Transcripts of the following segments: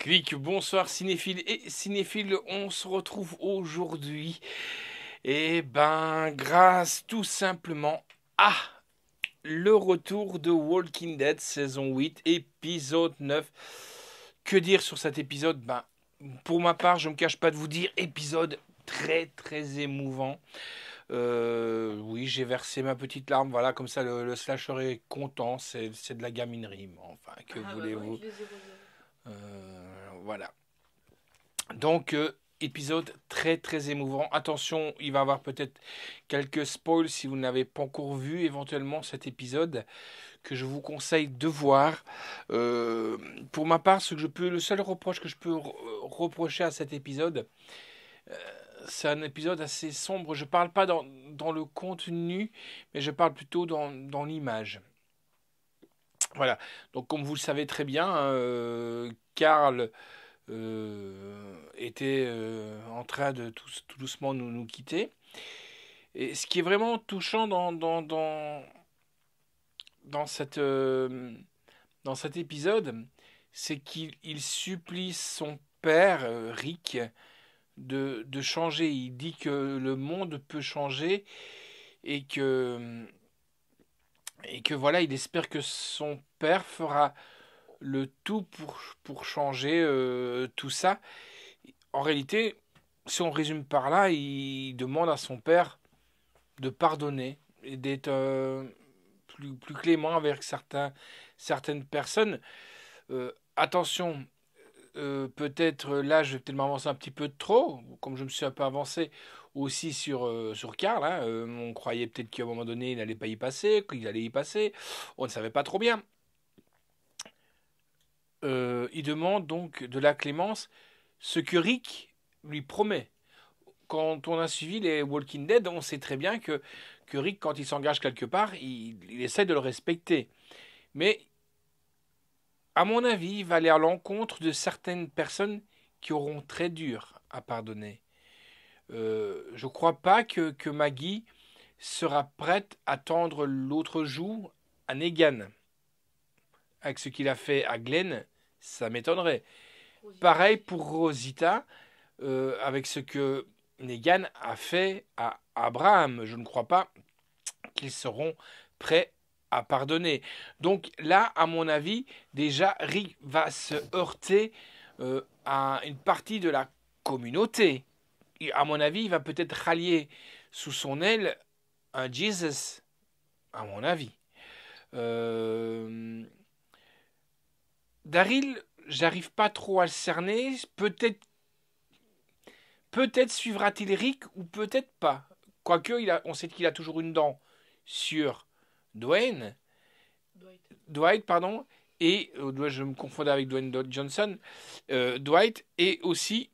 Clic, bonsoir cinéphiles et cinéphiles, on se retrouve aujourd'hui. Et ben, grâce tout simplement à le retour de Walking Dead saison 8, épisode 9. Que dire sur cet épisode? Ben, pour ma part, je ne me cache pas de vous dire, épisode très très émouvant. Oui, j'ai versé ma petite larme, voilà, comme ça le slasher est content, c'est de la gaminerie, mais enfin, que voulez-vous? Voilà. Donc, épisode très très émouvant. Attention, il va y avoir peut-être quelques spoils si vous n'avez pas encore vu éventuellement cet épisode que je vous conseille de voir. Euh, pour ma part, le seul reproche que je peux reprocher à cet épisode, euh, c'est un épisode assez sombre. Je parle pas dans le contenu, mais je parle plutôt dans l'image. Voilà. Donc, comme vous le savez très bien, Karl était en train de tout doucement nous quitter. Et ce qui est vraiment touchant dans, dans cet épisode, c'est qu'il supplie son père, Rick, de changer. Il dit que le monde peut changer et que voilà, il espère que son père fera le tout pour changer tout ça. En réalité, si on résume par là, il demande à son père de pardonner et d'être plus clément avec certaines personnes. Attention, peut-être là, je vais peut-être m'avancer un petit peu trop, comme je me suis un peu avancé aussi sur Karl. Hein, on croyait peut-être qu'à un moment donné, il n'allait pas y passer, qu'il allait y passer. On ne savait pas trop bien. Il demande donc de la clémence, ce que Rick lui promet. Quand on a suivi les Walking Dead, on sait très bien que Rick, quand il s'engage quelque part, il essaie de le respecter. Mais, à mon avis, il va aller à l'encontre de certaines personnes qui auront très dur à pardonner. Je ne crois pas que Maggie sera prête à tendre l'autre joue à Negan. Avec ce qu'il a fait à Glenn, ça m'étonnerait. Pareil pour Rosita, avec ce que Negan a fait à Abraham. Je ne crois pas qu'ils seront prêts à pardonner. Donc là, à mon avis, déjà, Rick va se heurter à une partie de la communauté. Et à mon avis, il va peut-être rallier sous son aile un Jesus, à mon avis. Euh, Daryl, j'arrive pas trop à le cerner. Peut-être suivra-t-il Rick ou peut-être pas. Quoique, on sait qu'il a toujours une dent sur Dwayne. Dwight, pardon. Et je me confondais avec Dwayne Johnson. Dwight et aussi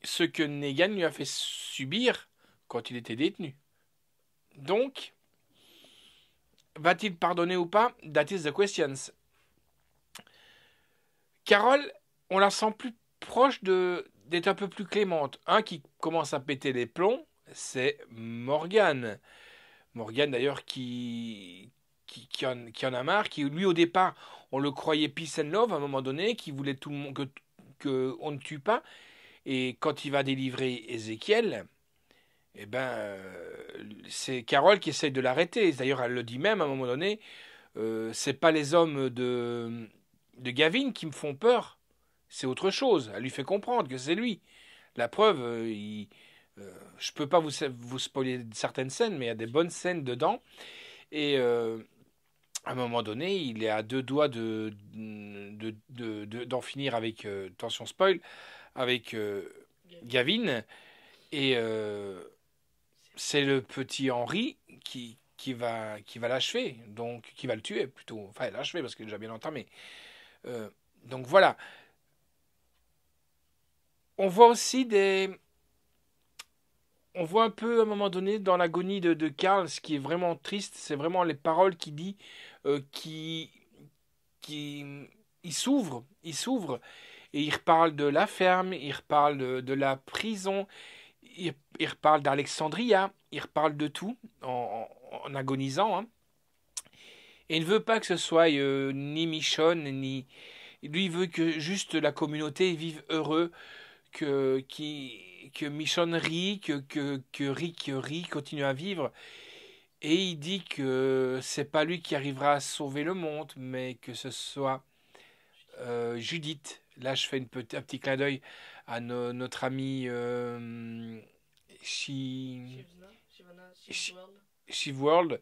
ce que Negan lui a fait subir quand il était détenu. Donc, va-t-il pardonner ou pas? That is the questions. Carole, on la sent plus proche d'être un peu plus clémente. Un qui commence à péter les plombs, c'est Morgan. Morgan d'ailleurs qui en a marre, qui lui au départ, on le croyait peace and love à un moment donné, qui voulait tout le monde que on ne tue pas. Et quand il va délivrer Ézéchiel, eh ben, c'est Carole qui essaye de l'arrêter. D'ailleurs, elle le dit même à un moment donné, c'est pas les hommes de Gavin qui me font peur, c'est autre chose. Elle lui fait comprendre que c'est lui. La preuve, je peux pas vous spoiler certaines scènes, mais il y a des bonnes scènes dedans. Et à un moment donné, il est à deux doigts d'en finir avec, attention spoil, avec Gavin. Et c'est le petit Henri qui va l'achever, donc qui va le tuer plutôt. Enfin, l'achever parce qu'il est déjà bien entamé. Euh, donc voilà. On voit aussi on voit un peu à un moment donné dans l'agonie de Karl, ce qui est vraiment triste, c'est vraiment les paroles qu'il dit, qui, qui, il s'ouvre et il reparle de la ferme, il reparle de la prison, il reparle d'Alexandria, il reparle de tout en agonisant, hein. Et il ne veut pas que ce soit ni Michonne, Lui, il veut que juste la communauté vive heureux, que Michonne rit, que Rick rit, continue à vivre. Et il dit que c'est pas lui qui arrivera à sauver le monde, mais que ce soit Judith. Là, je fais un petit clin d'œil à notre ami Shi- Shiv-World,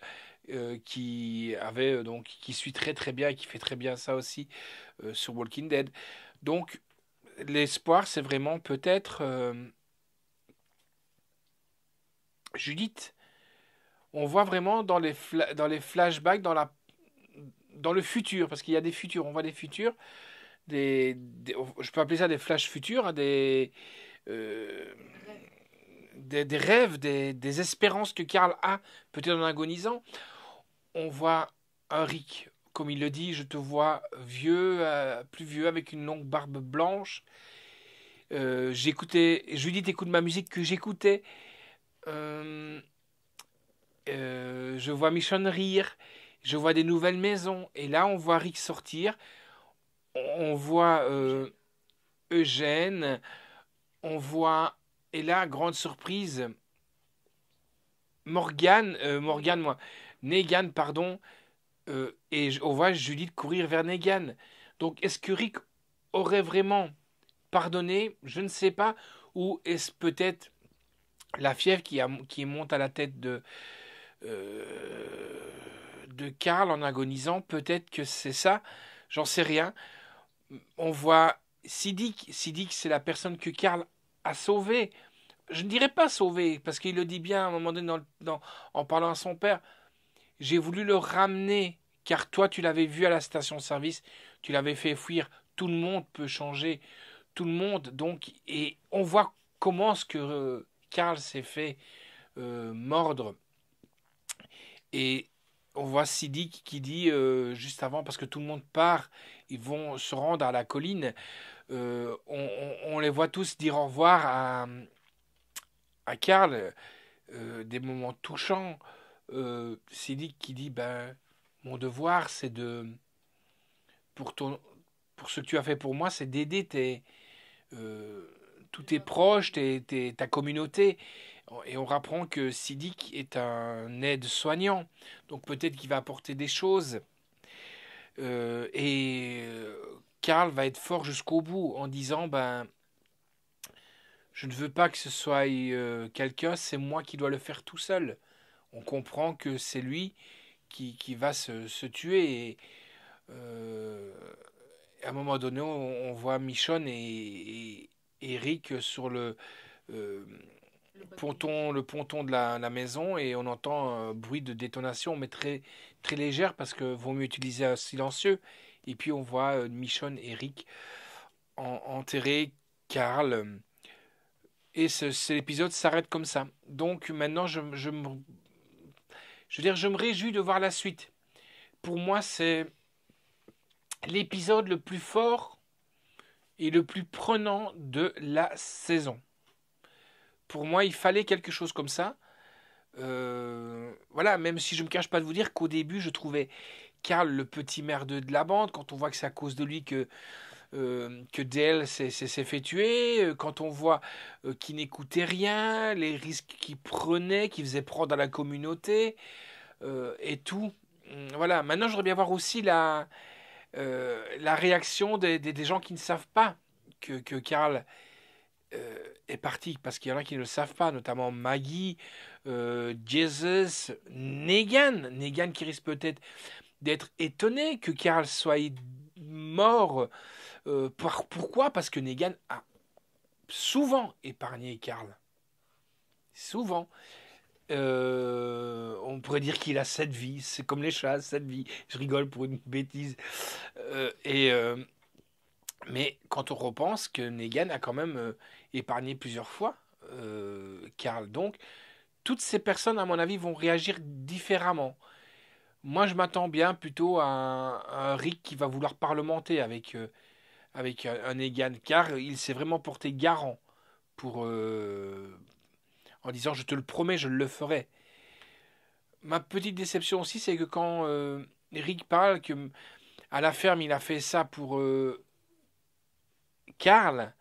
qui avait donc qui suit très très bien et qui fait très bien ça aussi sur Walking Dead. Donc l'espoir, c'est vraiment peut-être Judith. On voit vraiment dans les flashbacks, dans le futur, parce qu'il y a des futurs, on voit des futurs, je peux appeler ça des flashs futurs, hein, euh, des rêves, des espérances que Karl a, peut-être en agonisant. On voit un Rick, comme il le dit, je te vois vieux, plus vieux, avec une longue barbe blanche. J'écoutais, Judith écoute ma musique que j'écoutais. Euh, je vois Michonne rire, je vois des nouvelles maisons, et là on voit Rick sortir, on voit Eugène, on voit, et là, grande surprise, moi, Negan, pardon, on voit Judith courir vers Negan. Donc est-ce que Rick aurait vraiment pardonné? Je ne sais pas. Ou est-ce peut-être la fièvre qui monte à la tête de Karl en agonisant? Peut-être que c'est ça. J'en sais rien. On voit Siddiq. Siddiq, c'est la personne que Karl a sauvée. Je ne dirais pas sauvée, parce qu'il le dit bien à un moment donné en parlant à son père. J'ai voulu le ramener, car toi, tu l'avais vu à la station-service, tu l'avais fait fuir. Tout le monde peut changer, tout le monde. Donc, et on voit comment ce que Karl s'est fait mordre. Et on voit Siddiq qui dit juste avant, parce que tout le monde part, ils vont se rendre à la colline. On les voit tous dire au revoir à Karl, des moments touchants. Siddiq qui dit ben, mon devoir, c'est pour, ton, pour ce que tu as fait pour moi, c'est d'aider euh, tous tes proches, ta communauté. Et on rapprend que Siddiq est un aide-soignant. Donc peut-être qu'il va apporter des choses. Karl va être fort jusqu'au bout en disant ben, je ne veux pas que ce soit quelqu'un, c'est moi qui dois le faire tout seul. On comprend que c'est lui qui va se tuer. Et, euh, à un moment donné, on voit Michonne et Eric sur euh, le ponton de la maison et on entend un bruit de détonation, mais très, très légère parce que vaut mieux utiliser un silencieux. Et puis on voit Michonne et Eric enterrer Karl. Et l'épisode s'arrête comme ça. Donc maintenant, je veux dire, je me réjouis de voir la suite. Pour moi, c'est l'épisode le plus fort et le plus prenant de la saison. Pour moi, il fallait quelque chose comme ça. Voilà, même si je me cache pas de vous dire qu'au début, je trouvais Karl le petit merdeux de la bande, quand on voit que c'est à cause de lui que Dale s'est fait tuer, quand on voit qu'il n'écoutait rien, les risques qu'il prenait, qu'il faisait prendre à la communauté, et tout. Voilà, maintenant, j'aurais bien voir aussi la réaction des gens qui ne savent pas que Karl est parti, parce qu'il y en a qui ne le savent pas, notamment Maggie, Jesus, Negan qui risque peut-être d'être étonné que Karl soit mort. Pourquoi? Parce que Negan a souvent épargné Karl. Souvent. On pourrait dire qu'il a 7 vies. C'est comme les chats, 7 vies. Je rigole pour une bêtise. Euh, et, euh, mais quand on repense que Negan a quand même épargné plusieurs fois Karl. Donc, toutes ces personnes, à mon avis, vont réagir différemment. Moi, je m'attends bien plutôt à un Rick qui va vouloir parlementer avec un Negan, car il s'est vraiment porté garant pour, en disant je te le promets, je le ferai. Ma petite déception aussi, c'est que quand Rick parle que à la ferme il a fait ça pour Carl,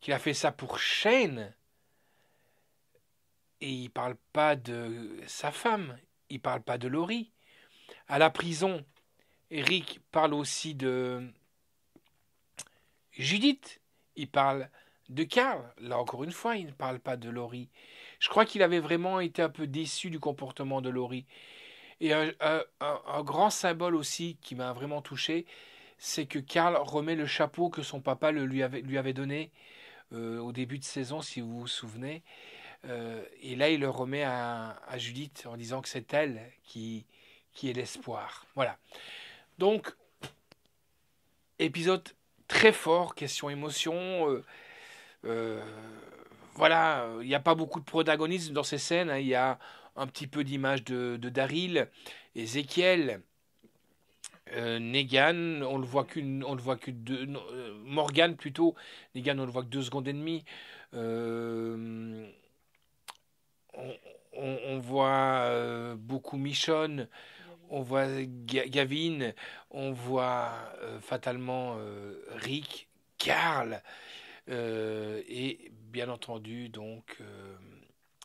qu'il a fait ça pour Shane, et il parle pas de sa femme, il parle pas de Laurie. À la prison, Eric parle aussi de Judith, il parle de Carl. Là encore une fois, il ne parle pas de Laurie. Je crois qu'il avait vraiment été un peu déçu du comportement de Laurie. Et un grand symbole aussi qui m'a vraiment touché, c'est que Carl remet le chapeau que son papa lui avait donné au début de saison, si vous vous souvenez. Et là, il le remet à Judith en disant que c'est elle qui est l'espoir. Voilà. Donc, épisode très fort, question émotion. Euh, voilà, il n'y a pas beaucoup de protagonisme dans ces scènes. Hein. Il y a un petit peu d'image de Daryl, Ezekiel, Negan, on le voit que deux, non, Morgan plutôt. Negan, on le voit que 2 secondes et demie. Euh, on, on voit beaucoup Michonne, on voit Gavin, on voit fatalement Rick, Carl, et bien entendu donc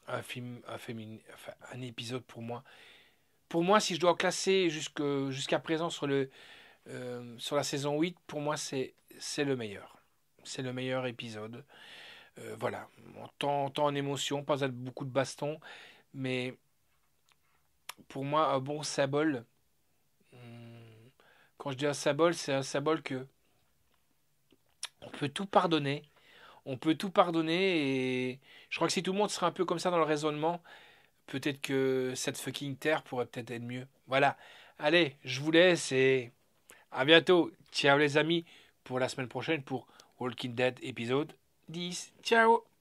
enfin, un épisode pour moi. Pour moi, si je dois classer jusqu'à présent sur la saison 8, pour moi c'est le meilleur. C'est le meilleur épisode. Voilà, tant en émotion, pas beaucoup de baston, mais pour moi un bon symbole. Quand je dis un symbole, c'est un symbole que on peut tout pardonner. On peut tout pardonner et je crois que si tout le monde serait un peu comme ça dans le raisonnement, peut-être que cette fucking terre pourrait peut-être être mieux. Voilà. Allez, je vous laisse et à bientôt. Ciao les amis pour la semaine prochaine pour Walking Dead épisode 10. Ciao.